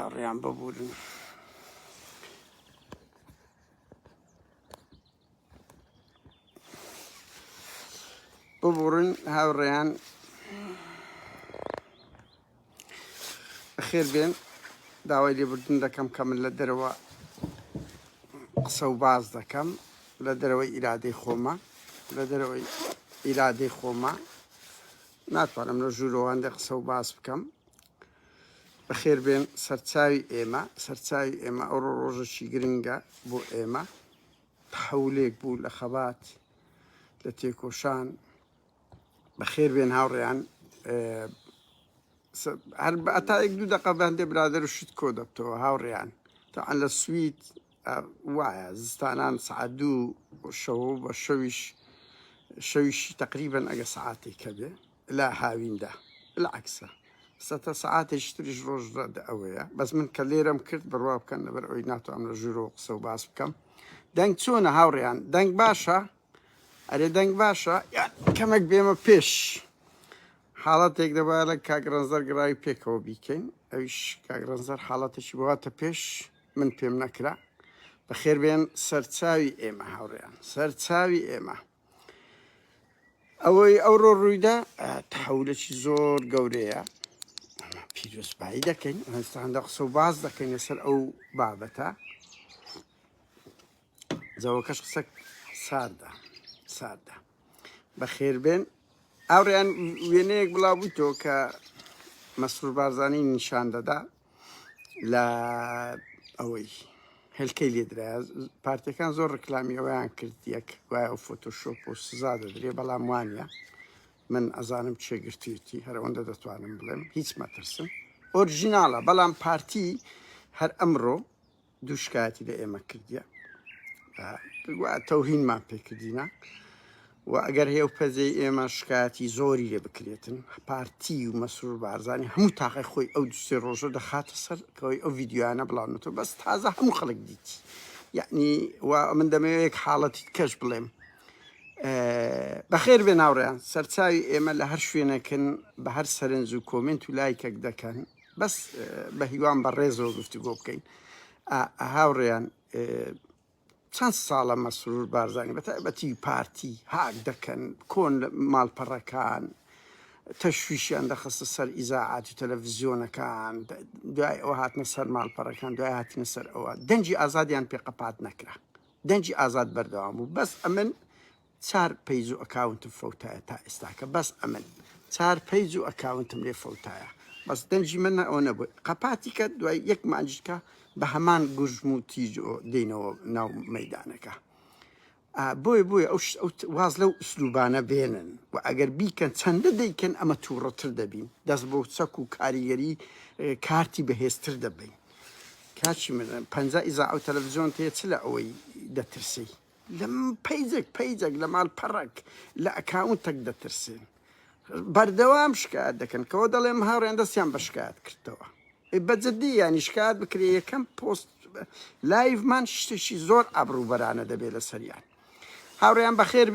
هاوڕێیان ببورن. هاوڕێیان بەخێر بێن. داوای لێبوردن دەکەم کە من لە دەرەوە قسە و باز دەکەم لە دەرەوەی ئیرادەی خۆمە، لە دەرەوەی ئیرادەی خۆمە ناتوانم لە ژوورەوەندە قسە و باز بکەم. بەخێر بێن. سەرچاوی ئێمە ئەو ڕۆژێکی گرنگە بۆ ئێمە، تحولێک بوو لە خەبات، لە تێکۆشان. بەخێر بێن هاوڕێیان. ئەتا 1-2 دقە بەندێ برادر و شت کۆ دەبتەوە هاوڕێیان. تاعاان لە سوید وایە زستانان سعات 2 شەو بە شەویشی تقریبن ئەگە سعاتێکە بێ لا هاویندا العکسە سەتە سعاتێکی تریش ڕۆژ ئەوەیە. بەس من کە لێرەم کرد بڕوا بکەن لەبەر ئەوی ناتوانم لە ژوورەوە قسە و باس بکەم. دەنگ چۆنە هاوڕێیان؟ دەنگ باشە؟ ئەرێ دەنگ باشە کەمێک بێمە پێش حاڵەتێک دەبا لە کاگرەنزەر گڕاوی پێکەوە بیکەین. ئەویش کاگرەنزەر حاڵەتێکی بواتە پێش من پێم نەکرا. بەخێر بێن. سەرچاوی ئێمە هاوڕێیان، سەرچاوی ئێمە ئەوەی ئەوڕۆ ڕوویدا تحولێکی زۆر گەورەیە. پیرۆزبایی دەکەین، هەستاندا قسە و باز دەکەین لەسەر ئەو بابەتە. جەوەکەش قسە ساردە. بەخێر بێن. ئاوڕێیان وێنەیەک بڵاوبوویتەوە کە مەسرور بارزانی نیشان دەدا لە ئەوەی هێلکەی لێدرایە. پارتیەکان زۆر ڕکلامی ئەوەیان کرد یەک وایە ئەو فۆتۆشۆپ و سزا دەدرێ، بەڵام وانە من ئەزانم چێگرتوێتی هەرەوەندە دەتوانم بڵێم هیچ مەترسم ئۆریژیناڵە. بەڵام پارتی هەر ئەمڕۆ دوو شکایەتی لە ئێمە کردیە، تەوهینمان پێکردینە و ئەگەر هێو پەزەی ئێمە شکایەتی زۆری لێ بکرێتن. پارتی و مەسرور بارزانی هەموو تاقی خۆی ئەو دوسێ ڕۆژە دەخاتە سەر کەوەی ئەو ڤیددیویانە بڵاونەوە. بەس تازە هەموو خەڵک دیتی، یعنی من دەمەوێت حاڵەتی کەش بڵێم. بەخێر بێ ناوڕێیان. سەرچاوی ئێمە لە هەر شوێنەکەن بە هەر سەرنج و کۆمنت و لایکێک دەکەن، بەس بە هیوان بە ڕێزەوە گفتوگۆ بکەین. هاوڕێیان چەند ساڵە مەسرور بارزانی بەتایبەتی پارتی هاک دەکەن، کۆن ماڵپەڕەکان تەشویشیان دەخستە سەر ئیزاعات و تەلەڤیزیۆنەکان، دوای ئەوە هاتنە سەر ماڵپەڕەکان، دوای هاتنە سەر ئەوە. دەنجی ئازادیان پێقەپات نەکرا، دەنجی ئازاد بەردەوام بوو. بەس ئەمن 4 پەیج و ئەکاونتم فەوتایە تا ئێستاکە، بەس ئەمن 4 پەیج و ئەکاونتم لێ فەوتایە، بەس دەنجی من ئەوە نەبوو. قەپاتی کە دوای یەک مانجکە بە هەمان گوژم و تیج دێنەوە ناو مەیدانەکە. بۆیە ئەو واز لەو ئوسلوبانە بێنن و ئەگەر بیکەن چەندە دەیکەن ئەمە تووڕەتر دەبین، دەست بۆ چەک و کاریگەری کارتی بەهێزتر دەبین. کاچی من 50 ئیزاع و تەلەڤیزیۆن تێ چ لە ئەوەی دەترسی؟ لە پەیجێک لە ماڵپەڕێک لە ئەکاونتێک دەترسێن، بەردەوام شکایەت دەکەن کەەوە دەڵێم هاوڕێن دەستیان بە شکایەت کردەوە. بەجددی ینی شکایەت بکرێ یەکەم پۆست لایڤمان شتێکی زۆر ئابڕووبەرانە دەبێت لە سەریان. هاوڕێیان بەخێر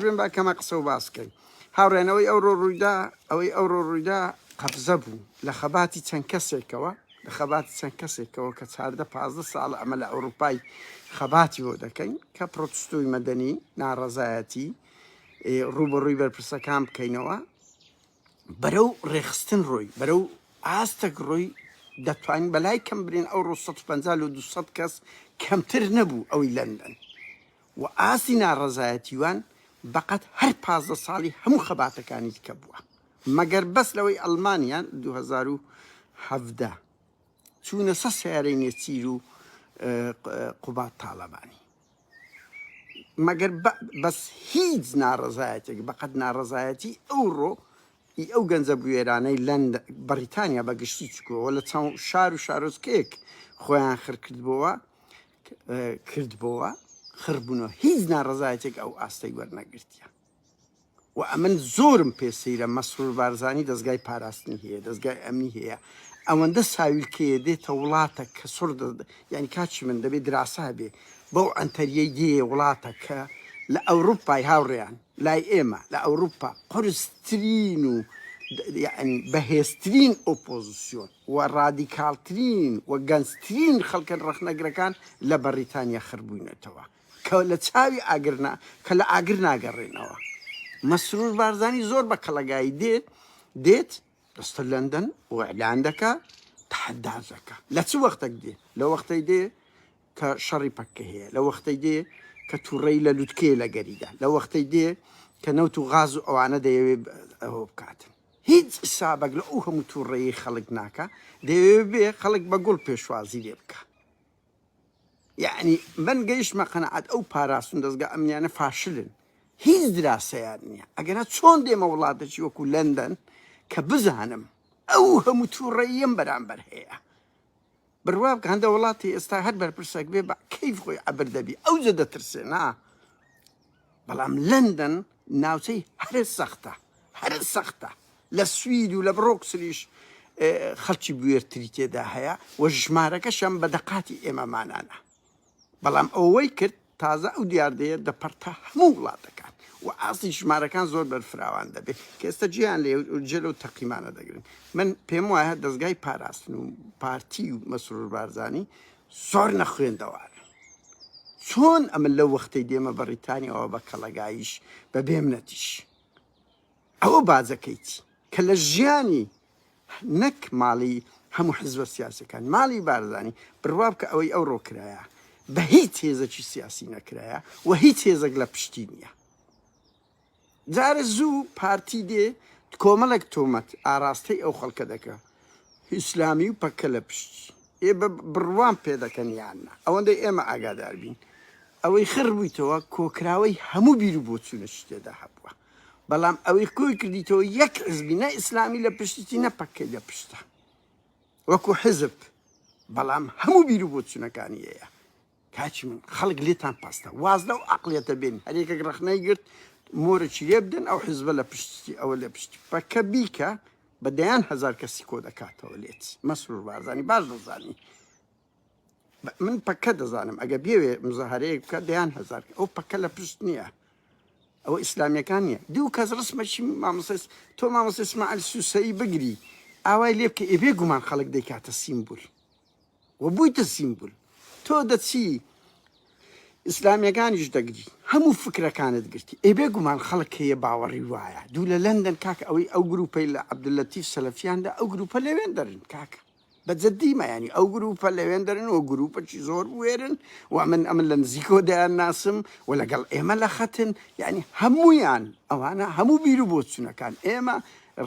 بێن با کەمە قسە و باسکەین. هاوڕێن ئەوەی ئەوڕۆ ڕوویدا قەبزە بوو لە خەباتی چەند کەسێکەوە کە 14-15 ساڵە ئەمە لە ئەوروپای خەباتی بۆ دەکەین کە پرۆتستۆی مەدەنی ناڕەزایەتی ڕوبەڕووی بەرپرسەکان بکەینەوە بەرەو ڕێخستن ڕۆی بەرەو ئاستەک ڕۆی دەتوانین بەلای کەم برین. ئەو ڕۆ 150 و 200 کەس کەمتر نەبوو ئەوەی لەندەن و ئاستی ناڕەزایەتیوان بەقەت هەر 15 ساڵی هەموو خەباتەکانی دیکە بووە، مەگەر بەس لەوەی ئەڵمانیان 2017 چوونە سە سیارەی نێچیر و قوبات تاڵەبانی، مەگەر بەس هیچ ناڕەزایەتێک بەقەت ناڕەزایەتی ئەوڕۆ ئەو گەنجە بوێرانەی لەند بەریتانیا بەگشتی چکۆوە لە چەند شار و شارۆچکەیەک خۆیان کردبەوە خڕبوونەوە، هیچ ناڕەزایەتێک ئەو ئاستەی وەرنەگرتیە. و ئەمن زۆرم پێسەیرە مەسرور بارزانی دەستگای پاراستنی هەیە، دەستگای ئەمنی هەیە، ئەوەندە ساویلکەیە دێتە وڵاتە کە سڕ ینی کاچی من دەبێت دراسا بێ بەو ئەنتەریەی دێ وڵاتە کە لە ئەوروپای هاوڕێیان لای ئێمە لە ئەوروپا قورسترین و يعني بەهێزترین ئۆپۆزیسیۆن و ڕادیکالترین و گەنجترین خەڵکە ڕەخنەگرەکان لە بەریتانیا خڕبووینەتەوە کە لە چاوی کە لە ئاگر ناگەڕێنەوە. مەسرور بارزانی زۆر بە کەڵەگایی دێت دەستە لەندەن و ئەعلان دەکا تحدازەکە لە چ وەختێک دێ لە وەختەی دێ کە شەڕی پەککە هەیە، لە وەختەی دێ کە تووڕەی لە لوتکێ لە گەریدا، لە وەختەی دێ کە نەوت و غاز و ئەوانە دەیەوێ ئەوە بکاتن. هیچ حسابێک لە ئەو هەموو تووڕەیی خەڵک ناکە، دەیەوێ بێ خەڵک بە گوڵ پێشوازی لێ بکە. یعنی من گەیشتمە قەنەعەت ئەو پاراستون دەستگا ئەمنیانە فاشلن، هیچ دراسەیان نییە. ئەگەنە چۆن دێمە وڵاتێکی وەکو لەندەن کە بزانم ئەو هەموو تووڕەییم بەرامبەر هەیە. بڕوا بکە هەندە وڵاتی ئێستا هەر بەرپرسێک بێ بە کەیف خۆی عەبر دەبی ئەو جە دەترسێ نا. بەڵام لەندەن ناوچەی هەرە سەختە لە سوید و لە بڕۆکسریش خەڵکی بوێرتری تێدا هەیە و ژمارەکەشم بە دەقاتی ئێمەمانانە. بەڵام ئەوەی کرد تازە ئەو دیاردەیە دەپەرتە هەموو وڵاتەکان و ئاستی ژمارەکان زۆر بەرفراوان دەبێت کە ئێستا جیان لێ جێلە و تەقیمانە دەگرن. من پێم وایە دەستگای پاراستن و پارتی و مەسرور بارزانی زۆر نەخوێندەوارە. چۆن ئەمە لەو وەختەی دێمە بەریتانیەوە بە کەڵەگاییش بە بێمنەتیش ئەوە بازەکەیتی کە لە ژیانی نەک ماڵی هەموو حزبە سیاسەکان ماڵی بارزانی بڕوا بکە ئەوەی ئەو ڕۆکرایە بە هیچ هێزەکی سیاسی نەکرایە و هیچ هێزێک لە پشتی نییە. جارە زوو پارتی دێ کۆمەڵێک تۆمەت ئاراستەی ئەو خەڵکە دەکە ئیسلامی و پەکە لە پشتی ئێ بڕوان پێ دەکەن یاننا ئەوەندەی ئێمە ئاگادار بین. ئەوەی خڕ بوویتەوە کۆکراوەی هەموو بیر و بۆچوونەش تێدا هەبووە. بەڵام ئەوەی کۆی کردیتەوە یەک حزبی نە ئیسلامی لە پشتی نە پەکەی لە پشتە وەکو حزب، بەڵام هەموو بیر و بۆچوونەکانی هەیە. کاچی من خەڵک لێتان پاستە واز لەو عەقڵیەتە بێن هەرێکێک ڕەخنەی گرت مۆرەی لێ بدەن ئەو حزبە لە پشتی ئەوە لە پشتی پەکە بیکە بە دەیان هەزار کەسی کۆ دەکاتەوە لێت. مەسرور بارزانی باش دەزانی من پەکە دەزانم ئەگە بێوێ مزەهارەیەک بکە دەیان هەزار ئەو پەکە لە پشت نییە ئەوە ئیسلامیەکان نییە. دوو کەس ڕسمەکی تۆ مامۆستا ئیسماعیل سوسەیی بگری ئاوای لێ بکە ئێبێ گومان خەڵک دەیکاتە سیمبول و بوویتە سیمبول. تۆ دەچی ئیسلامیەکانیش دەگری هەموو فکرەکانت گرتی ئێبێ گومان خەڵک هەیە باوەڕی وایە. دوو لە لەندەن کاکە ئەوەی ئەو گروپەی لە عەبدولەتیف سەلەفیاندا ئەو گروپە لەوێن دەرن کاکە بەجەددیمە ینی ئەو گروپە لەوێن دەرن و گروپەکی زۆر وێرن و ئەمن لە نزیکۆ دەیان ناسم و لەگەڵ ئێمە لە خەتن یعنی هەموویان ئەوانە هەموو بیر و بۆچوونەکان ئێمە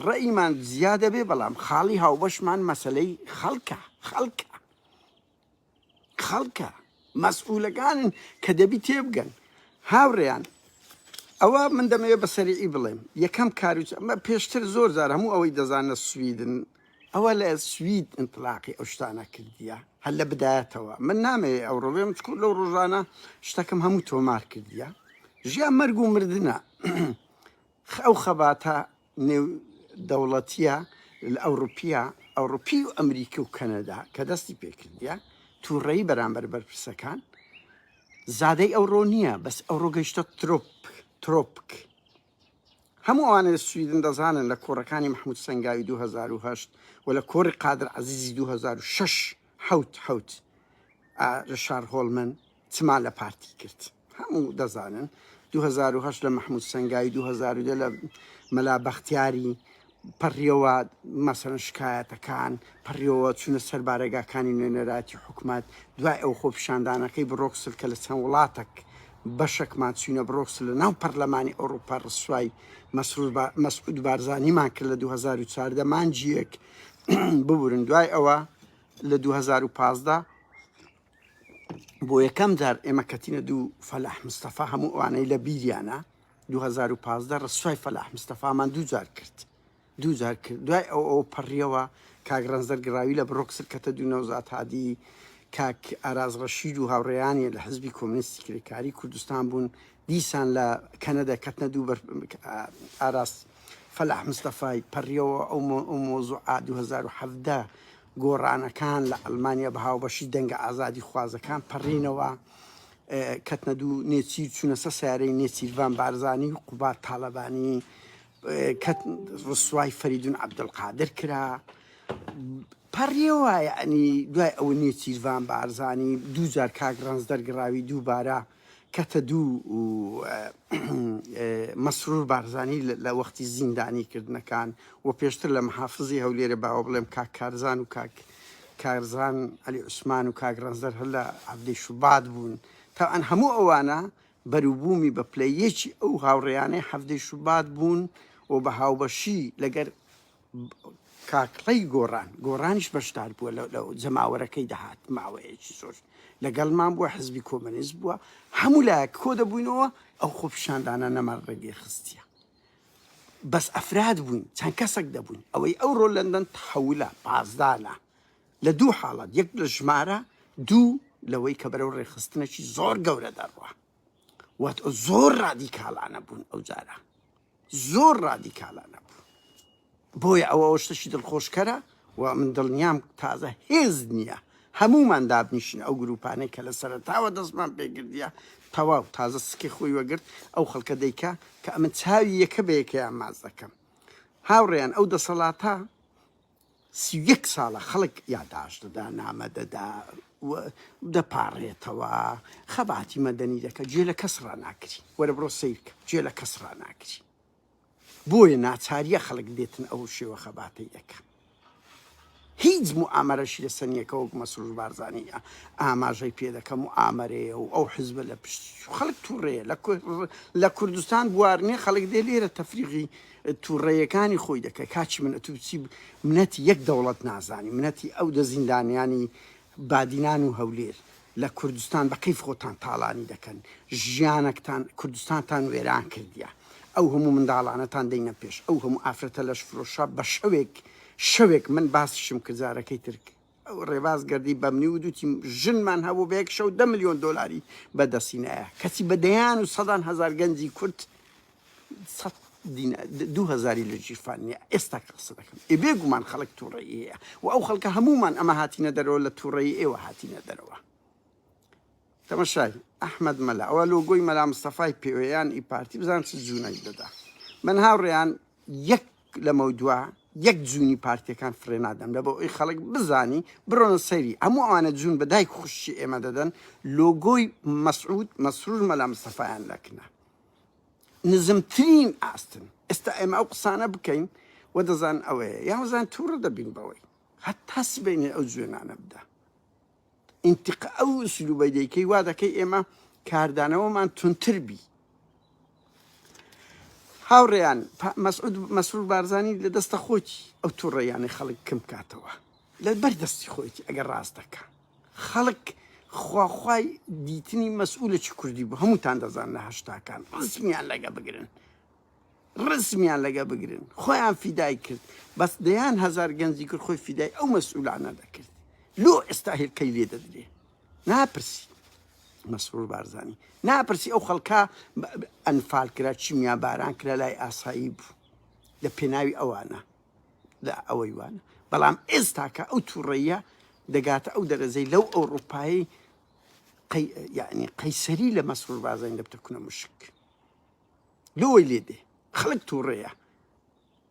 ڕێیمان زیادە بێ بەڵام خاڵی هاوبەشمان مەسەلەی خەڵکە مەسئولەکانن کە دەبی تێبگەن. هاوڕێیان ئەوە من دەمەوێت بە سەریعی بڵێم یەکەم کاروچ ئەمە پێشتر زۆر جار هەموو ئەوەی دەزانە سویدن ئەوە لە سوید ئینتلاقی ئەو شتانە کردیە هەر لە بدایەتەوە. من نامەوێت ئەو ڕۆبێم چکو لەو ڕۆژانە شتەکەم هەموو تۆمار کردیە ژیان مەرگ و مردنە ئەو خەباتە نێو دەوڵەتیە لە ئەوروپی و ئەمریکا و کەنەدا کە دەستی پێکردیە تووڕەیی بەرامبەر بەرپرسەکان زادەی ئەوڕۆ نییە بەس ئەوڕۆ گەیشتە ترۆپک. هەموو ئەوانە لە سویدن دەزانن لە کۆڕەکانی محمود سەنگاوی 2008 و لە کۆڕی قادر عەزیزی 2006 حەوت ڕشار هۆڵمن چما لە پارتی کرد هەموو دەزانن. 2008 لە محمود سەنگاوی 2010 لە مەلا بەختیاری پەڕیەوە مەسەرەن شکایەتەکان پەڕیەوە چوونە سەر بارەگاکانی نوێنەراتی حکومات دوای ئەو خۆپیشاندانەکەی بڕۆکسل کە لە چەند وڵاتێک بەشێکمان چوونە بڕۆکسل لە ناو پەرلەمانی ئەوروپا ڕسوای مەسعود بارزانیمان کرد لە 2014 مانجیەک ببورن. دوای ئەوە لە 2015 بۆ یەکەم جار ئێمە کەتینە دوو فەلاح مستەفا هەموو ئەوانەی لە بیریانە 2015 ڕسوای فەلاح مستەفامان دووجار کرد. دوای ئەو پەڕیەوە کاک ڕەنزەر گراوی لە بڕۆکسل کەتە دوو نەوزات هادی کاک ئاراز ڕەشید و هاوڕێیانی لە حزبی کۆمونیستی کرێکاری کوردستان بوون دیسان لە کەنەدا کەتنە دوو ئاراس فەلاح مستەفای پەڕیەوە ئەو مۆزوعات 2017 گۆڕانەکان لە ئەڵمانیا بە هاوبەشی دەنگە ئازادی خوازەکان پەڕینەوە کەتنە دوو نێچیر چوونە سە سیارەی نێچیروان بارزانی و قوبات تاڵەبانی کە ڕسوای فەریدون عەبدولقادر کرا پەڕیەوە یعنی دوای ئەوە نییە چیروان بارزانی 2000 کاک ڕەنز دەرگڕاوی دووبارە کەتە دوو مەسرور بارزانی لە وەختی زیندانیکردنەکان و پێشتر لە محافزی هەولێرە باوە بڵێم کاک کارزان و کاک کارزان علی عوسمان و کاک ڕەنزدەر هەر لە عەبدەی شوبات بوون تاوان هەموو ئەوانە بەروبوومی بە پلەیەکی ئەو هاوڕێیانەی هەفتەی شوبات بوون و بە هاوبەشی لەگەر کاکڵەی گۆڕانیش بەشدار بووە لە جەماوەرەکەی دەهات ماوەیەکی زۆر لەگەڵمان بووە حزبی کۆمەنیست بووە هەموو لایەک کۆ دەبووینەوە ئەو خۆپیشاندانە نەمان ڕێگەی خستیە بەس ئەفراد بووین چەند کەسێک دەبووین ئەوەی ئەو ڕۆ لەندەن تەحەولە پازدانە لە دوو حاڵەت یەک لە ژمارە دوو لەوەی کە بەرەو ڕێخستنێکی زۆر گەورە دەڕوە وات زۆر ڕادیکاڵانە بوون ئەو جارە زۆر ڕادیکاڵانە بوون بۆیە ئەوە شتێکی دڵخۆشکەرە و من دڵنیام تازە هێز نییە هەمومان دابنیشن ئەو گروپانەی کە لە سەرەتاوە دەستمان پێگردیە تەواو تازە سکی خۆی وەگرت ئەو خەڵکە دەیکا کە ئەمە چاوی یەکە بە یەکەیان ماز دەکەم هاوڕێیان ئەو دەسەڵاتە 31 ساڵە خەڵک یادداشت دەدا نامە دەدا دەپاڕێتەوە خەباتی مەدەنی دەکە گوێ لە کەس ڕناکری وەرە بڕۆ سیرکە گوێ لە کەس ڕناکری بۆیە ناچاریە خەڵک دێتن ئەو شێوە خەباتی دەکە هیچ موئامەرەشی لە سەنیەکە وەک مەسرور بارزانی ئاماژەی پێ دەکەم و ئامەرەیە و ئەو حزبە لە پشت خەڵک تووڕێە لە کوردستان بوارنێ خەڵک دێ لێرە تەفریقی تووڕێیەکانی خۆی دەکە کاچی من ئەتوچی منەتی یەک دەوڵەت نازانی منەتی ئەو دەزیندانیانی بادینان و هەولێر لە کوردستان بە کەیف خۆتان تاڵانی دەکەن ژیانەکتان کوردستانتان وێران کردیە ئەو هەموو منداڵانەتان دەینە پێش ئەو هەموو ئافرەتە لەش فرۆشە بە شەوێک من باسیشم کردارەکەی ترک ئەو ڕێباز گردی بە منی و دوتی ژنمان هەبوو بەیەک شەو 10 ملیۆن دۆلاری بەدەستینایە کەسی بەدەیان و سەدان هەزار گەنجی کورد 2000 لە جیرفان نیە ئێستا قسە دەکەم بێگومان خەڵک تووڕێیەیە و ئەو خەڵکە هەمومان ئەمە هاتینە دەرەوە لە تووڕێی ئێوە هاتینە دەرەوە تەماشای ئەحمەد مەلا ئەوە لۆگۆی مەلا مستەفای پێوەیان ئی پارتی بزان چ جوونەی دەدا من هاوڕێیان یەک لەمە دووە یەک جوونی پارتیەکان فرێنادەم لە بۆ ئەوی خەڵک بزانی بڕۆنە سەیری هەموو ئەوانە جوون بە دایک خوشی ئێمە دەدەن لۆگۆی مەسرور مەلا مستەفایان لەکنە نزمترین ئاستن ئێستا ئێمە ئەو قسانە بکەین و دەزان ئەوەیە یاوەزان تووڕە دەبین بەوەی هەتا سبینێ ئەو جوێنانە بدا ئینتیقا ئەو ئوسلوبەی دەیکەی وا دەکەی ئێمە کاردانەوەمان تونتر بی هاوڕێیان مەسرور بارزانی لە دەستە خۆتی ئەو تووڕێیانی خەڵک کەم کاتەوە لە بەردەستی خۆیتی ئەگەر ڕاست دەکە خەڵک خواخوای دیتنی مەسئولەکی کوردی بوو هەمووتان دەزان لە هەشتاکان ڕسمیان لەگە بگرن خۆیان فیدای کرد بەس دەیان هەزار گەنجی کرد خۆی فیدای ئەو مەسئولانە دەکرد لۆ ئێستا هێلکەی لێ دەدرێ ناپرسی مەسرور بارزانی ناپرسی ئەو خەڵکە ئەنفال کرا چیمیا باران کرا لای ئاسایی بوو لە پێناوی ئەوانە لە ئەوەی وانە بەڵام ئێستاکە ئەو تووڕێیە دەگاتە ئەو دەرەزەی لەو ئەوروپایی یعنی قەیسەری لە مەسرور بارزانی دەبتەکونە مشک لۆی لێ دێ خەڵک تووڕێیە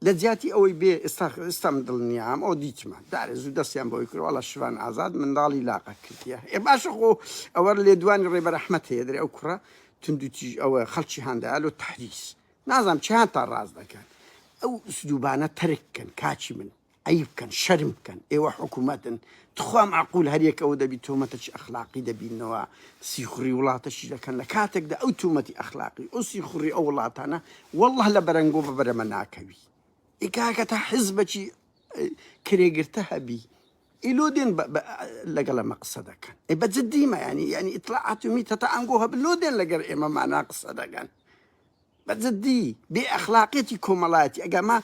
لە جیاتی ئەوەی بێ ئێستا من دڵنیام ئەو دیچمان دارێ زوو دەستیان بۆی کرد وەڵا شوان ئازاد منداڵی لاقە کردیە باشە خۆ ئەوە لێ دوانی ڕێبەر ئەحمەد هەیە دەرێ ئەو کوڕە توندوتی ئەوە خەڵکی هەندایە لۆ تەحریس نازانم چیان تا ڕاز دەکەن ئەو ئوسلوبانە تەرک بکەن کاچی من عیب بکەن شەرم بکەن ئێوە حکوومەتن تخوا معقول هەر یەکەوە دەبی تۆمەتەکی ئەخلاقی دەبینەوە سیخوڕی وڵاتەشی دەکەن لە کاتێکدا ئەو تومەتی ئەخلاقی ئەو سیخوڕی ئەو وڵاتانە وەڵڵه لە بەرەنگۆ بە بەرەمە ناکەوی ئیکاکە تا حزبەکی کرێگرتە هەبی ئیلۆ دێن لەگەڵ ئەمە قسە دەکەن بەجددیمە ینی ئیطلاعات و میتەتە ئەنگۆ هەبن لۆ دێن لەگەر ئێمەمانە قسە دەگەن بەجددی بێ ئەخلاقیەتی کۆمەڵایەتی ئەگەما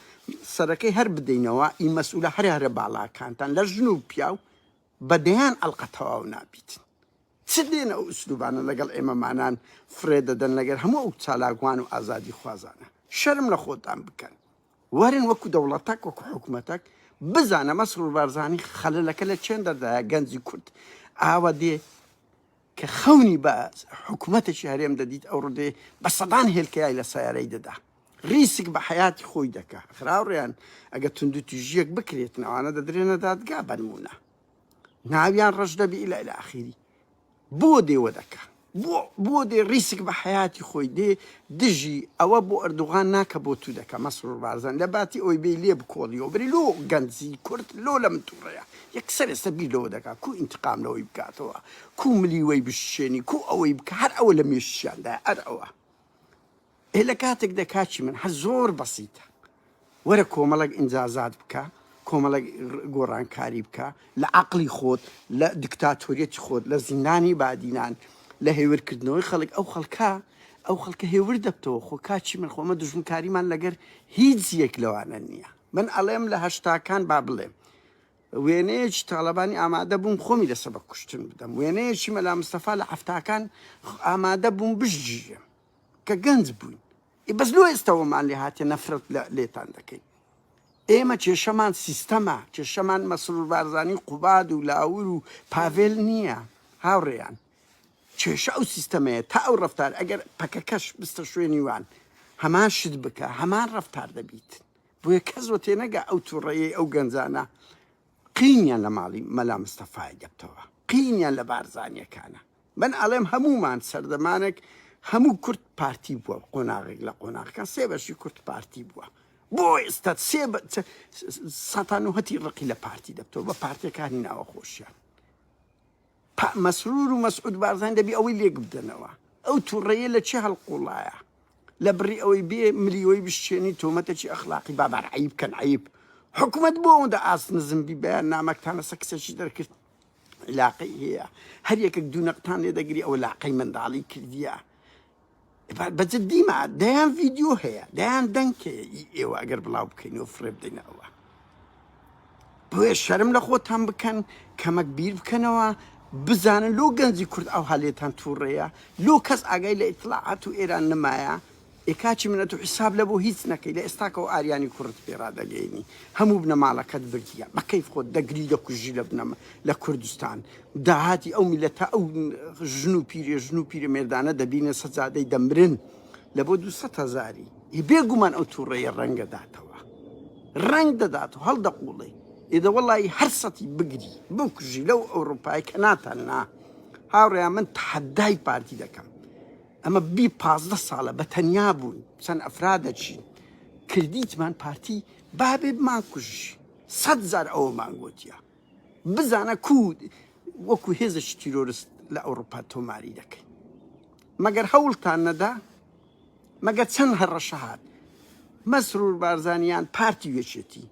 سەرەکەی هەر بدەینەوە ئی مەسئولە هەرە باڵاکانتان لە ژن و پیاو بەدەیان ئەڵقە تەواو نابیتن چ دێنە ئەو ئوسلوبانە لەگەڵ ئێمەمانان فرێ دەدەن لەگەر هەموو ئەو چالاکوان و ئازادی خوازانە شەرم لە خۆتان بکەن وەرن وەکو دەوڵەتەک وەکو حکوومەتەک بزانە مەسرور بارزانی خەلەلەکە لە چێن دەردایە گەنجی کورد ئاوە دێ کە خەونی بە حکوومەتێکی هەرێم دەدیت ئەو ڕودێ بە سەدان هێلکەیای لە سیارەی دەدا ریسک بە حیاتی خۆی دەکا خراوڕیان ئەگە تونند و توژیەک بکرێتن ئەوانە دەدرێنە دادگا بنمونە ناویان ڕەش دەبی ئیلا ئیلا ئاخیری بۆ دێوە دەکا بۆ دێ ریسک بە حیاتی خۆی دێ دژی ئەوە بۆ ئەردوغان ناکە بۆ تو دەکە مەسرور بارزان لە باتی ئەوی بێ لێ بکۆڵیەوە بری لۆ گەنجی کورد لۆ لە من تووڕەیە یەکسەر ئێستا بیرەوە دەکا کو ئینتقام لەوەی بکاتەوە کو ملیوەی بشێنی کو ئەوەی بکە هەر ئەوە لە مێشیاندا هەر ئەوە لە کاتێک دەکاچی من هەر زۆر بەسیتە وەرە کۆمەڵک ئینجازات بکە کۆمەڵک گۆڕانکاری بکە لە عەقڵی خۆت لە دیکتاتۆریەتی خۆت لە زیندانی بادینان لە هێورکردنەوەی خەڵک ئەو خەڵکە هێور دەبتەوە خۆ کاچی من خۆمە دژمنکاریمان لەگەر هیچ یەک لەوانە نییە من ئەڵێم لە هەشتاکان با بڵێم وێنەیەکی تاڵەبانی ئامادە بووم خۆمی لەسەر بە کوشتن بدەم وێنەیەکی مەلا مستەفا لە هەفتاکان ئامادە بووم بژجیژم کە گەنج بووین بەس لۆ ئێستاوەمان لێ هاتیە نەفرەت لێتان دەکەین ئێمە کێشەمان سیستەمە کێشەمان مەسرور بارزانی قوباد و لاور و پاڤێل نییە هاوڕێیان کێشە ئەو سیستەمەیە تا ئەو ڕەفتار ئەگەر پەکەکەش بستە شوێنی وان هەمان شت بکە هەمان ڕەفتار دەبیت بۆیە کەس وە تێنەگا ئەو تووڕەیەی ئەو گەنجانە قینیان لە ماڵی مەلا مستەفای دەبتەوە قینیان لە بارزانیەکانە من ئەڵێم هەمومان سەردەمانێک هەموو کورد پارتی بووە قۆناغێک لە قۆناغەکان سێ بەشی کورد پارتی بووە بۆ ئێستا سەتان و هەتی ڕقی لە پارتی دەبتەوە بە پارتیەکانی ناوە خۆشیان مەسرور و مەسعود بارزان دەبی ئەوەی لێک بدەنەوە ئەو تووڕەیە لە چه هەڵقوڵایە لە بڕی ئەوەی بێ ملیەوەی بشتێنی تۆمەتێکی ئەخلاقی بابار عیب کەن عیب حکوومەت بۆ ئەوەندە ئاسنزمبی بەیان نامەکتانە سەکسێکی دەرکرد لاقەی هەیە هەر یەکێک دوو نەقتان لێ دەگری ئەوە لاقەی منداڵی کردیە بەجددیمە دەیان ڤیدیۆ هەیە دەیان دەنکەیە ئێوە ئەگەر بڵاو بکەینەوە فڕێ بدەینەوە بۆیە شەرم لە خۆتان بکەن کەمەک بیر بکەنەوە بزانن لۆ گەنجی کورد ئەو هەلێتان تووڕەیە لۆ کەس ئاگای لە ئیتلاعات و ئێران نمایە ئێکاچی منەت و حیساب لە بۆ هیچ نەکەی لە ئێستاکەەوە ئاریانی کوڕت پێڕادەگەینی هەموو بنە ماڵەکەت بردیە بەکەیف خۆت دەگری دەکوژی لە بنەمە لە کوردستان داهاتی ئەو میلەتە ئەو ژن و پیرە مێردانە دەبینە سەجادەی دەمرن لە بۆ 200,000 بێگومان ئەو تووڕەیە ڕەنگە داتەوە ڕەنگ دەدات و هەڵدەقوڵێ ئێدە وەڵی هەر سەتی بگری بکوژی لەو ئەوروپای کە ناتان نا هاوڕێیان من تحەدای پارتی دەکەم ئەمە 15 ساڵە بە تەنیا بوون چەند ئەفرادەچین کردیتمان پارتی بابێ بمان کوژی 100,000 ئەوەمان گوتیە بزانە کو وەکو هێزەی تیرۆریست لە ئەوروپا تۆماری دەکەین مەگەر هەوڵتان نەدا مەگەر چەند هەڕەشە هات مەسرور بارزانیان پارتی وێچێتی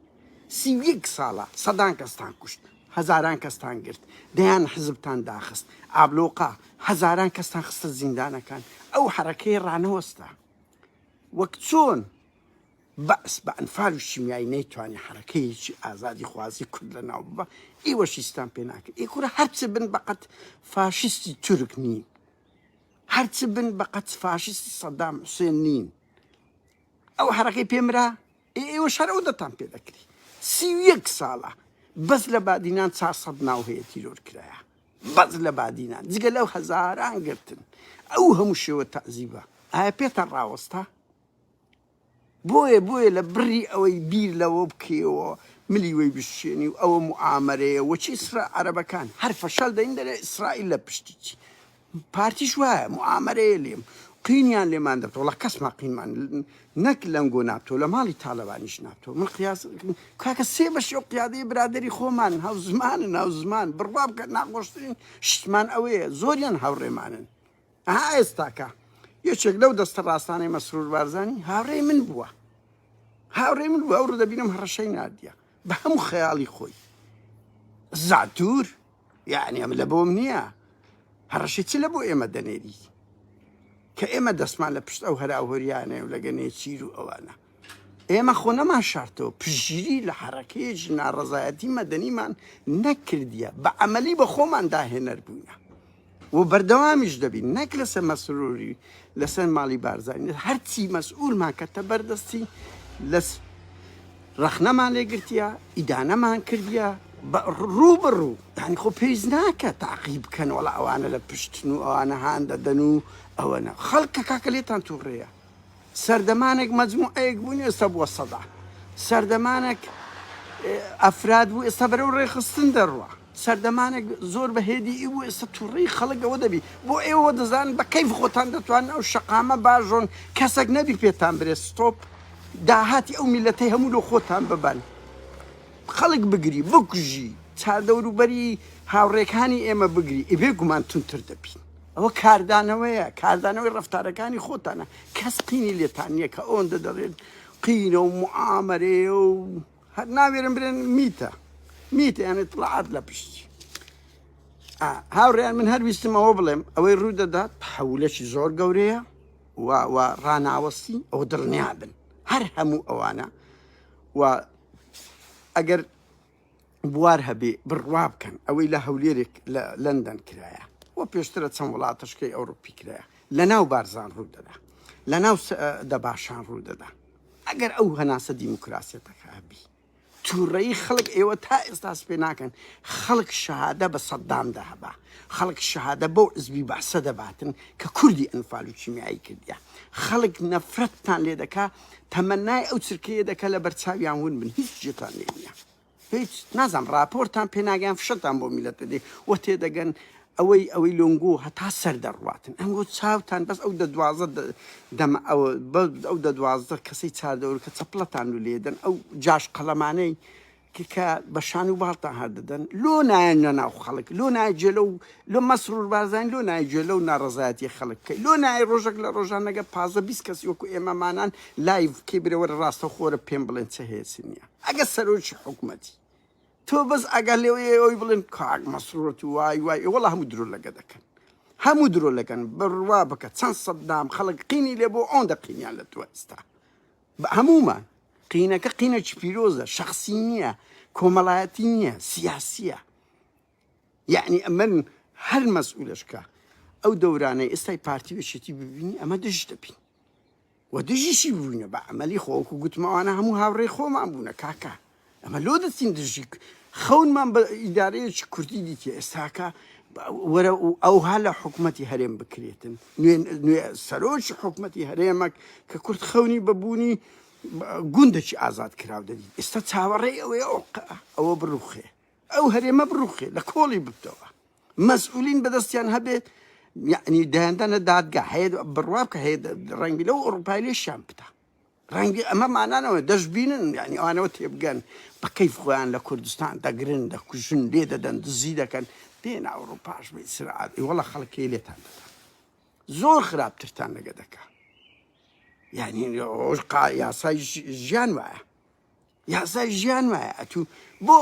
31 ساڵە سەدان کەستان کوشت هەزاران کەستان گرت دەیان حزبتان داخست ئابلۆقا هەزاران کەستان خستە زیندانەکان ئەو حرەکەی ڕانەوەستا وەک چۆن بەس بە ئەنفال و شیمیایی نەیتوانی حرەکەیەکی ئازادی خوازی کورد لە ناو ببە ئێوەشیستان پێ ناکرد ئێکورە هەرچ بن بەقەت فاشیستی تورک نین هەرچ بن بەقەت فاشیستی سەدام حوسێن نین ئەو حرەکەی پێمرا ئێوە شەر ئەو دەتان پێ دەکری 31 ساڵە بەس لە بادینان 400 ناو هەیە تیرۆرکرایە بەس لە بادینان جگە لەو هەزاران گرتن ئەو هەموو شێوە تەعزیبە ئایا پێتان ڕاوەستا بۆیە لە بڕی ئەوەی بیر لەوە بکەوە ملیوەی بشێنی و ئەوە موعامەرەیە وەچی ئیسرا عەرەبەکان هەر فەشەل دەین دەرێ ئیسرائیل لە پشتیچی پارتیش وایە موعامەرەیە لێم قینیان لێمان دەبتەوە لە کەسمان قینمان نەک لەنگۆ نابتەوە لە ماڵی تاالبانیش نابتەوە من قیاس کاکە سێ بەشی ئەو قیادەی برادری خۆمان هاو زمان بڕوا بکە ناخۆشترین شتمان ئەوەیە زۆریان هاوڕێمانن ئەها ئێستاکە یەکێک لەو دەستە ڕاستانەی مەسرور بارزانی هاوڕێی من بووە ئەوڕۆ دەبینم هەڕەشەی نادیە بە هەموو خەیاڵی خۆی زاتور یعنی ئەمە لە بۆم نییە هەڕەشی چ لە بۆ ئێمە دەنێری کە ئێمە دەستمان لە پشت ئەو هەراوهۆریانەیە و لەگەنێ چیر و ئەوانە ئێمە خۆ نەمان شارتەوە پژگیری لە حرەکەیەکی ناڕەزایەتی مەدەنیمان نەکردیە بە عەمەلی بە خۆمان داهێنەر بووینە و بەردەوامیش دەبین نەک لەسەر مەسروری لەسەر ماڵی بارزانانی هەرچی مەسئولمان کە تە بەردەستی لەس ڕەخنەمان لێگرتیە ئیدانەمان کردیە ڕوو یعنی خۆ پێویست ناکە تاقیب بکەن وەڵا ئەوانە لە پشتن و ئەوانە هان دەدەن و ئەوەنە خەڵکە کاکە لێتان تووڕێیە سەردەمانێک مەجموعەیەک بوون ئێستا بووە سەدا سەردەمانێک ئەفراد بوو ئێستا بەرەو ڕێخستن دەڕوە سەردەمانێک زۆر بەهێدی بوو ئێستا تووڕێی خەڵکەوە دەبی بۆ ئێوە دەزان بە کەیف خۆتان دەتوانن ئەو شەقامە باژۆن کەسێک نەبی پێتان برێت ستۆپ داهاتی ئەو میلەتەی هەموو لە خۆتان ببەن خەڵک بگری بکوژی چاردەوروبەری هاوڕێکانی ئێمە بگری ئێبێ گومان تونتر دەبین ئەوە کاردانەوەیە کاردانەوەی ڕەفتارەکانی خۆتانە کەس قینی لێتان نییە کە ئەوەندە دەڵێن قینە و معامەرێ و هەر ناوێرم برێن میتە یانێت طلعات لە پشتی هاوڕێیان من هەر ویستمەوە بڵێم ئەوەی ڕوو دەدات حەولەکی زۆر گەورەیە و ڕاناوەستی ئەو دڵنیا بن هەر هەموو ئەوانە و ئەگەر بوار هەبێ بڕوا بکەن ئەوەی لە هەولێرێک لە لەندەن کرایە وە پێشترە چەند وڵاتەشکەی ئەوروپی کرایە لە ناو بارزان ڕوو دەدا لە ناو دەباشان ڕوو دەدا ئەگەر ئەو هەناسە دیموکراسیەتەکە هەبی تووڕەیی خەڵک ئێوە تا ئێستاس پێ ناکەن خەڵک شەهادە بە سەددامدا هەبا خەڵک شەهادە بۆ حزبی بەعسە دەباتن کە کوردی ئەنفال و کیمیایی کردیە خەڵک نەفرەتتان لێ دەکا تەمەنای ئەو چرکەیە دەکە لە بەرچاویان ون بن هیچ جێتان لێ نییە هیچ نازانم راپۆرتان پێناگەیان فشتان بۆ میلەتە دێ وە تێدەگەن ئەوەی لۆنگۆ هەتا سەر دەڕواتن ئەمگۆ چاوتان بەس ئەو ئەو دەدوازدە کەسەی چاردەور کە چەپڵەتان و لێدەن ئەو جاش قەلەمانەی کە بە شان و باڵتان هەردەدەن لۆ نایەن لە ناو خەڵک لۆ نایجێلە و لۆ مەسرور بازان لۆ نایجێلە و ناڕەزایەتی خەڵککەی لۆ نای ڕۆژێک لە ڕۆژانەگە 15 کەس وەکو ئێمەمانان لایڤ کێبرەوە ڕاستە خۆرە پێم بڵێن چه هەیەچ نییە ئەگە سەرۆکی حکوومەتی تۆ بەس ئەگەر لێوەیە ئەوی بڵێن کاک مەسرورەت و وای وەڵا هەموو درۆ لەگە دەکەن هەموو درۆ لەگەن بڕوا بکە چەند سەددام خەڵک قینی لێ بۆ ئەوەندە قینیان لە تۆ ئێستا هەمومان قینەکە قینەکی پیرۆزە شەخسی نییە کۆمەڵایەتی نییە سیاسیە یعنی من هەر مەسئولەشکە ئەو دەورانەی ئێستای پارتی بەشێتی ببینی ئەمە دژ دەبین و دژیشی ببووینە بە ئەمەلی خۆوەکو گوتمەوانە هەموو هاوڕێی خۆمان بوونە کاکە ئەمە لۆ دەچین دژی خەونمان بە ئیدارەیەکی کوردی دیتە ئێستاکە وەرە ئەوها لە حکوومەتی هەرێم بکرێتن نوێ سەرۆکی حکوومەتی هەرێمەک کە کورد خەونی بەبوونی گوندێکی ئازاد کراو دەدی ئێستا چاوەڕێی ئەوە بڕوخێ ئەو هەرێمە بڕوخێ لە کۆڵی بتەوە مەسئولین بەدەستیان هەبێت یعنی دایاندانە دادگا هەیە بڕوا بکە هەیە ڕەنگی لەو ئەوروپای لێشیان بدە ڕەنگی ئەمە مانانەوە دەشبینن یعنی ئەوانەوە تێبگەن بە کەیف خۆیان لە کوردستان دەگرن دەکوژن لێ دەدەن دزی دەکەن بێن ئەوروپاش بێ سرعات وەڵە خەڵکی لێتان دەدا زۆر خراپترتان لەگە دەکا یعنی یاسای ژیان وایە یاسای ژیان وایە ئەتو بۆ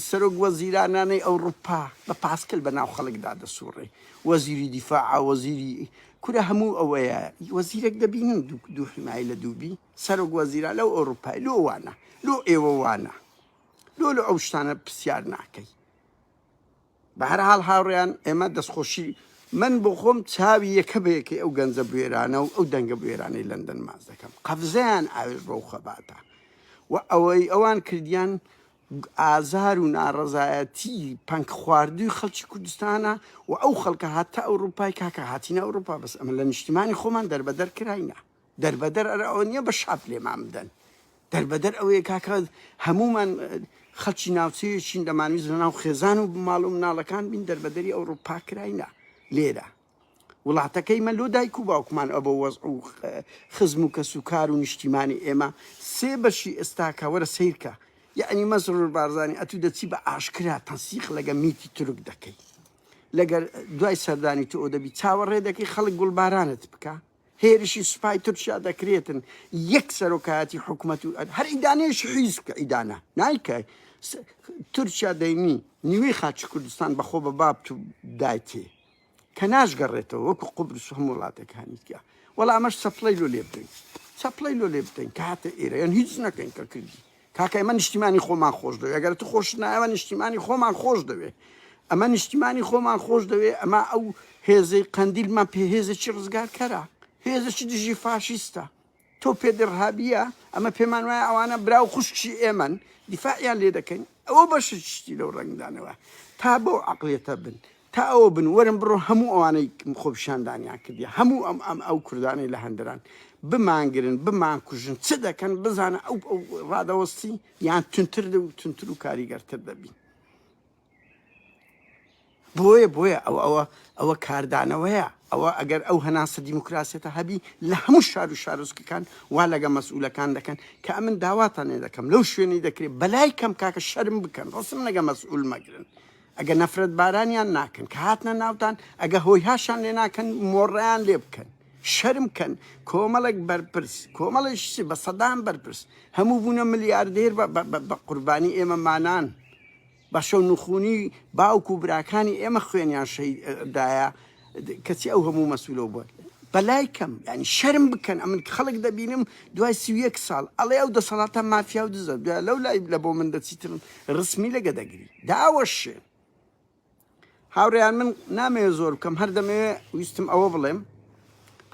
سەرۆک وەزیرانانەی ئەوروپا بە پاسکل بە ناو خەڵکدا دەسوڕێ وەزیری دیفاع وەزیری کورە هەموو ئەوەیە وەزیرێک دەبینن دوو حمای لە دووبی سەرۆک وەزیران لەو ئەوروپای لۆ وانە لۆ ئێوە وانە لۆ ئەو شتانە پرسیار ناکەی بە هەر حاڵ هاوڕێیان ئێمە دەستخۆشی من بۆ خۆم چاوی یەکە بەیەکەی ئەو گەنجە بوێرانە و ئەو دەنگە بوێرانەی لەندەن ماز دەکەم قەفزەیان ئاوێژ بەو خەباتە و ئەوەی ئەوان کردیان ئازار و ناڕەزایەتی پەنک خواردووی خەڵکی کوردستانە و ئەو خەڵکە هاتە ئەوروپای کاکە هاتینە ئەوروپا بەس ئەمە لە نیشتیمانی خۆمان دەربەدەر کراینە دەربەدەر ئەوە نییە بە شاپ لێمان بدەن دەربەدەر ئەوەیە کاکە هەمومان خەڵکی ناوچەیەکین دەمانویست لە ناو خێزان و ماڵ و مناڵەکان بین دەربەدەری ئەوروپا کراینە لێرە وڵاتەکەی مە لۆ دایک و باوکمان ئەبە وەزع و خزم و کەس و کار و نیشتیمانی ئێمە سێ بەشی ئێستاکە وەرە سیرکە یعنی مەسرور بارزانانی ئەتو دەچی بە ئاشکرا تەنسیق لەگە میتی تورک دەکەی لەگەر دوای سەردانی تۆ دەبی چاوەڕێ دەکەی خەڵک گوڵبارانت بکە هێرشی سوپای تورکیا دەکرێتن یەک سەرۆکایەتی حکوومەت و هەر ئیدانەیەشی حیز بکە ئیدانە نایکە تورکیا دەیمی نیوەی خاچی کوردستان بەخۆ بە بابت و دایتێ کە ناشگەڕێتەوە وەکو قوبرس و هەموو وڵاتەکانیتکە وەڵا ئەمەش سەپڵەی لۆ لێ بدەین سەپڵەی لۆ لێ بدەین کە هاتە ئێرە یان هیچ نەکەین کە کردی کاکە ئەمە نیشتیمانی خۆمان خۆش دەوێت ئەگەر تو خۆش نایەوە نیشتیمانی خۆمان خۆش دەوێت ئەمە نیشتیمانی خۆمان خۆش دەوێت ئەمە ئەو هێزەی قەندیلمان پێ هێزێکی ڕزگارکەرە هێزێکی دژی فاشیستە تۆ پێدرهابیە ئەمە پێمان وایە ئەوانە براو خوشکی ئێمەن دیفاعیان لێ دەکەین ئەوە بەششتی لەو ڕنگدانەوە تا بۆ عەقڵێتە بن تا ئەوە بن وەرن بڕۆ هەموو ئەوانەی خۆپیشاندانیان کردی هەموو ئەو کوردانەی لە هەندران بمانگرن بمان کوژن چ دەکەن بزانە ئەو ڕادەوەستی یان تونتر و کاریگەرتر دەبین بۆیە ئەوە کاردانەوەیە ئەوە ئەگەر ئەو هەناسە دیموکراسیەتە هەبی لە هەموو شار و شارۆچکەکان وا لەگە مەسئولەکان دەکەن کە ئەمن داواتانێ دەکەم لەو شوێنەی دەکرێت بەلای کەم کاکە شەرم بکەن ڕستم لەگە مەسئول مەگرن ئەگە نەفرەت بارانیان ناکەن کە هاتنە ناوتان ئەگە هۆی هاشان لێ ناکەن مۆڕیان لێ بکەن شەرم کەن کۆمەڵێک بەرپرس کۆمەڵێکی بە سەدان بەرپرس هەموو بوونە ملیاردێر بە قوربانی ئێمە مانان بە شەو نخوونی باوک و براکانی ئێمە خوێنیان شەیدایە کەچی ئەو هەموو مەسئولەوە بووە بەلای کەم ینی شەرم بکەن ئەمن خەڵک دەبینم دوای 31 ساڵ ئەڵێ ئەو دەسەڵاتە مافیا و دزە دوای لەو لای لە بۆ من دەچیترن ڕسمی لەگە دەگری داوەشێ هاوڕێیان من نامەوێت زۆر بکەم هەر دەمەوێت ویستم ئەوە بڵێم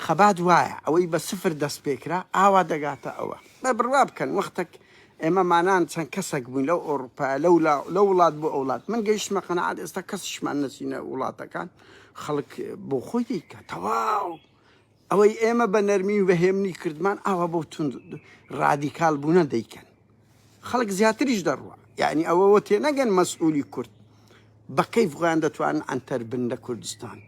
خەبات وایە ئەوەی بە سفر دەست پێکرا ئاوا دەگاتە ئەوە بە بڕوا بکەن وەختێک ئێمە مانان چەند کەسێک بووین لەو ئەوروپا لەو وڵات بۆ ئەوڵات من گەیشتمە قەنەعات ئێستا کەسیشمان نەچینە وڵاتەکان خەڵک بۆ خۆی دیکە تەواو ئەوەی ئێمە بە نەرمی و بەهێمنی کردمان ئاوا بۆ تند ڕادیکال بوونە دەیکەن خەڵک زیاتریش دەڕوە یعنی ئەوەوە تێنەگەن مەسئولی کورد بە کەیف خۆیان دەتوانن ئەنتەر بن لە کوردستان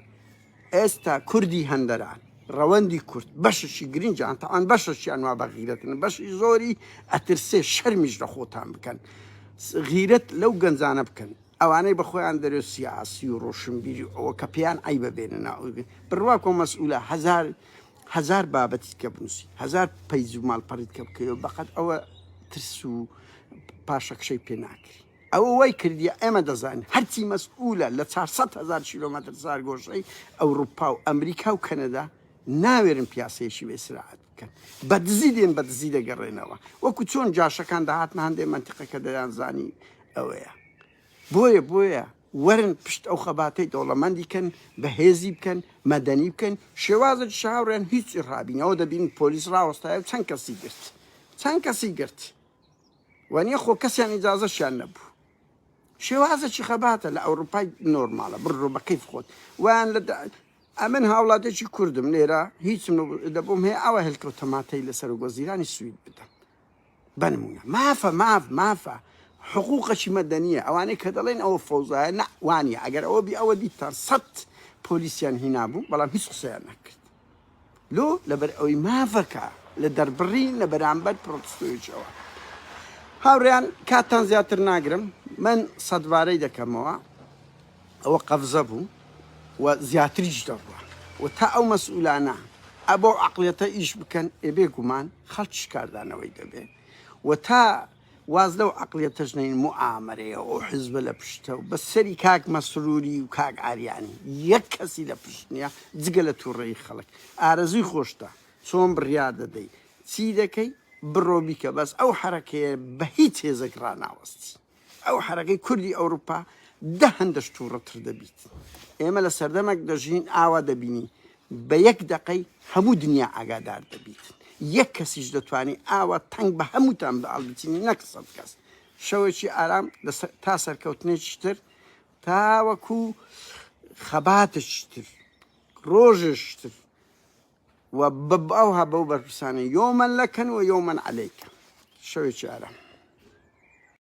ئێستا کوردی هەندەران ڕەوەندی کورد بەششی گرنجیان تاوان بەشەشیان وا بە غیرەتن بەشی زۆری ئەترسێ شەرمیش لە خۆتان بکەن غیرەت لەو گەنجانە بکەن ئەوانەی بە خۆیان دەرێت سیاسی و ڕۆشنبیری ئەوە کە پێیان ئەی ببێنە ناوی بڕوا کۆ مەسئولە هەزار بابەتی کە بنووسی هەزار پەیز و ماڵپەڕیت کە بکەوە بەقەت ئەوە ترس و پاشەکشەی پێ ناکری ئەوە وای کردی ئێمە دەزانین هەرچی مەسئولە لە 400,000 کیلۆمەتر سارگۆشەی ئەوروپا و ئەمریکا و کەنەدا ناوێرن پیاسەیەشی بێ سرعات بکەن بە دزی دێن بە دزی دەگەڕێنەوە وەکو چۆن جاشەکان داهاتنە هەندێک منتیقەکە دەیان زانی ئەوەیە بۆیە وەرن پشت ئەو خەباتەی دەوڵەمەندی کەن بەهێزی بکەن مەدەنی بکەن شێوازە شاوڕێن هیچ ڕابینەوە دەبین پۆلیس ڕاوەستایە چەند کەسی گرت وانە خۆ کەسیان ئیجازەشیان نەبوو شێوازەی خەباتە لە ئەوروپای نۆرمالە بڕۆ بە کەیف خۆت ویان لە ئەمن هاوڵاتێکی کوردم لێرە هیچم دەبووم هەیە ئەوە هێلکەوتەماتەی لەسەر وەزیرانی سوید بدەم بنمونە مافە حقوقەکی مەدەنیە ئەوانەی کە دەڵێن ئەوە فەوزایە نەوانە ئەگەر ئەوە بی ئەوە دیتان 100 پۆلیسیان هینابوو بەڵام هیچ قسەیان نەکرد لۆ لەبەر ئەوەی مافەکە لە دەربڕین لە بەرامبەر پرۆتستۆیەوە هاوڕێیان کاتان زیاتر ناگرم من سەدوارەی دەکەمەوە ئەوە قەفزە بوو و زیاتریش دەڕوە و تا ئەو مەسئولانە ئەبۆ عەقڵیەتە ئیش بکەن ئێبێ گومان خەڵکی کاردانەوەی دەبێ و تا واز لەو عەقڵیەتەش نین موعامەرەیە ئەو حیزبە لە پشتە و بە سەری کاک مەسروری و کاک ئاریانی یەک کەسی لە پشت نییە جگە لە تووڕێی خەڵک ئارەزوی خۆشتە چۆن بڕیار دەدەی چی دەکەی بڕۆ بیکە بەس ئەو حرەکەیە بە هیچ هێزێک ڕاناوەستی ئەو حرەکەی کوردی ئەوروپا دە هەندەش تووڕەتر دەبیت ئێمە لە سەردەمێک دەژین ئاوا دەبینی بە یەک دەقەی هەموو دنیا ئاگادار دەبیت یەک کەسیش دەتوانێت ئاوا تەنگ بە هەمووتان بە ئاڵبچینی نەک 100 کەس شەوێکی ئارام تا سەرکەوتنێکی تر تاوەکو خەباتشتر ڕۆژشتر و بەو هەبە و بەرپرسانە یۆمەن لەکەن و یۆمەن عەلەیکە شەوێکی ئارام